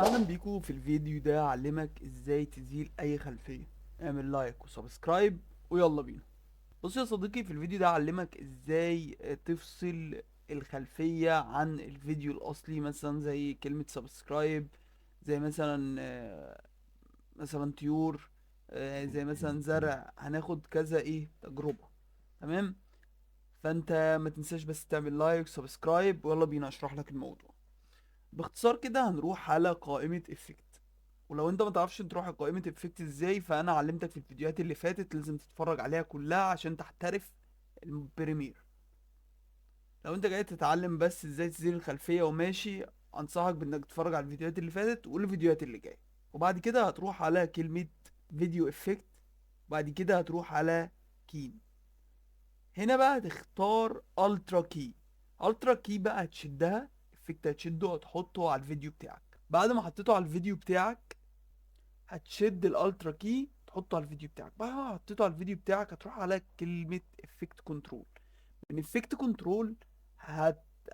اهلا بيكم في الفيديو ده هعلمك ازاي تزيل اي خلفية. اعمل لايك وسبسكرايب ويلا بينا. بص يا صديقي، في الفيديو ده هعلمك ازاي تفصل الخلفية عن الفيديو الاصلي، مثلا زي كلمة سبسكرايب، زي مثلا طيور، زي مثلا زرع. هناخد كذا تجربة. تمام. فانت ما تنساش بس تعمل لايك سبسكرايب ويلا بينا اشرح لك الموضوع. باختصار كده هنروح على قائمة افكت. ولو انت ما تعرفش تروح على قائمة افكت ازاي، فانا علمتك في الفيديوهات اللي فاتت، لازم تتفرج عليها كلها عشان تحترف البريمير. لو انت جاي تتعلم بس ازاي تزيل الخلفية وماشي، انصحك بانك تتفرج على الفيديوهات اللي فاتت والفيديوهات اللي جاية. وبعد كده هتروح على كلمة فيديو افكت، وبعد كده هتروح على كين. هنا بقى هتختار الترا كي. الترا كي بقى هتشدها، افكت هتشده هتحطه على الفيديو بتاعك. بعد ما حطيته على الفيديو بتاعك هتشد الالترا كي تحطه على الفيديو بتاعك. بعد ما حطيته على الفيديو بتاعك هتروح على كلمة افكت كنترول. من افكت كنترول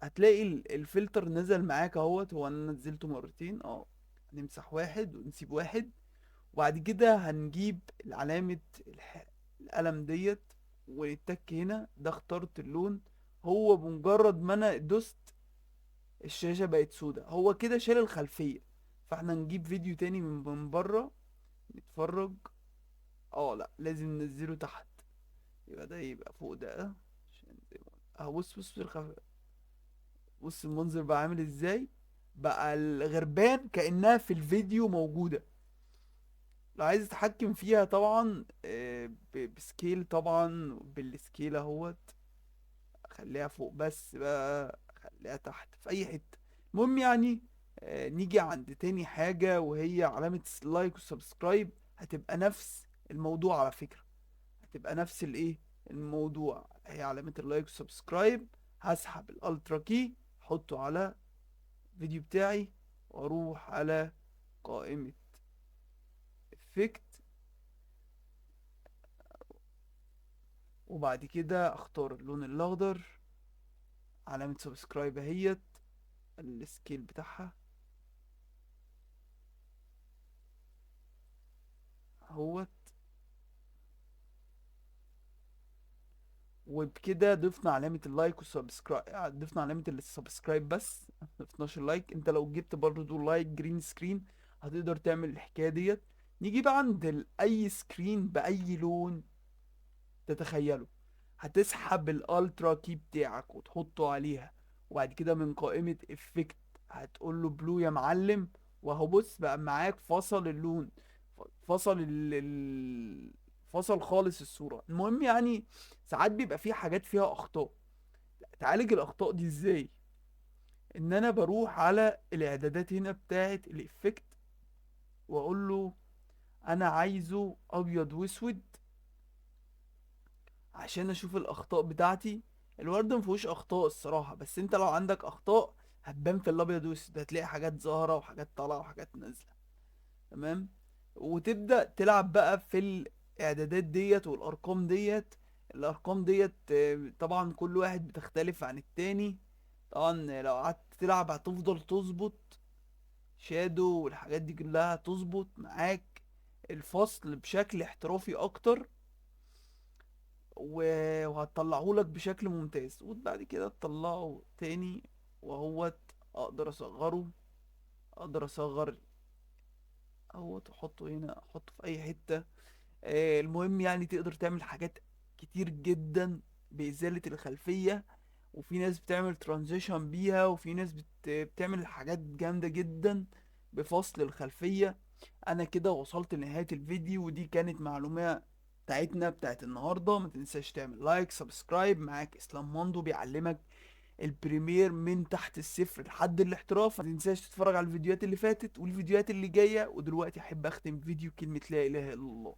هتلاقي الفلتر نزل معاك اهوت. هو انا نزلته مرتين. هنمسح واحد ونسيب واحد، وبعد كده هنجيب علامة القلم ديت ونتك هنا. ده اخترت اللون. هو بمجرد ما انا دوست الشاشة بقت سودة، هو كده شال الخلفية. فاحنا نجيب فيديو تاني من بره نتفرج. لا، لازم ننزله تحت. يبقى ده يبقى فوق ده، عشان زي ما قلت. بص بص المنظر بقى عامل ازاي. بقى الغربان كأنها في الفيديو موجودة. لو عايز تتحكم فيها طبعا بسكيل، طبعا بالسكيل اهوت. خليها فوق بس بقى، خليها تحت في اي حتة. المهم يعني نيجي عند تاني حاجة وهي علامة اللايك والسبسكرايب. هتبقى نفس الموضوع على فكرة. هتبقى نفس الموضوع. هي علامة اللايك والسبسكرايب. هسحب الالترا كي احطه على الفيديو بتاعي، واروح على قائمة افكت، وبعد كده اختار اللون الاخضر. علامة سبسكرايب اهيت، السكيل بتاعها اهوت. وبكده ضفنا علامة اللايك والسبسكرايب. ضفنا علامة السبسكرايب بس مضفناش اللايك. انت لو جبت برضو لايك جرين سكرين هتقدر تعمل الحكاية ديت. نيجي بقى عند اي سكرين بأي لون تتخيله. هتسحب الالترا كي بتاعك وتحطه عليها، وبعد كده من قائمة افكت هتقول له بلو يا معلم. وهو بص بقى معاك فصل اللون. فصل فصل خالص الصورة. المهم يعني ساعات بيبقى في حاجات فيها اخطاء. تعالج الاخطاء دي ازاي؟ ان انا بروح على الاعدادات هنا بتاعة الافكت، واقول له انا عايزه ابيض واسود عشان اشوف الاخطاء بتاعتي. الورد مفيهوش اخطاء الصراحه، بس انت لو عندك اخطاء هتبان في الابيض والاسود. هتلاقي حاجات ظاهره وحاجات طالعه وحاجات نازله. تمام. وتبدا تلعب بقى في الاعدادات ديت والارقام ديت. الارقام ديت طبعا كل واحد بتختلف عن التاني. طبعا لو قعدت تلعب هتفضل تظبط شادو والحاجات دي كلها تظبط معاك الفصل بشكل احترافي اكتر. وهتطلعه لك بشكل ممتاز. وبعد كده تطلعه تاني وهوت. اقدر اصغره، اقدر اصغر اهوت احطه هنا، احطه في اي حتة. المهم يعني تقدر تعمل حاجات كتير جدا بإزالة الخلفية. وفي ناس بتعمل ترانزيشن بيها، وفي ناس بتعمل حاجات جامدة جدا بفصل الخلفية. انا كده وصلت لنهاية الفيديو، ودي كانت معلومة بتاعت النهاردة. ما تنساش تعمل لايك سبسكرايب. معاك اسلام ماندو بيعلمك البريمير من تحت الصفر لحد الاحتراف. ما تنساش تتفرج على الفيديوهات اللي فاتت والفيديوهات اللي جاية. ودلوقتي احب اختم فيديو كلمة لا اله الا الله.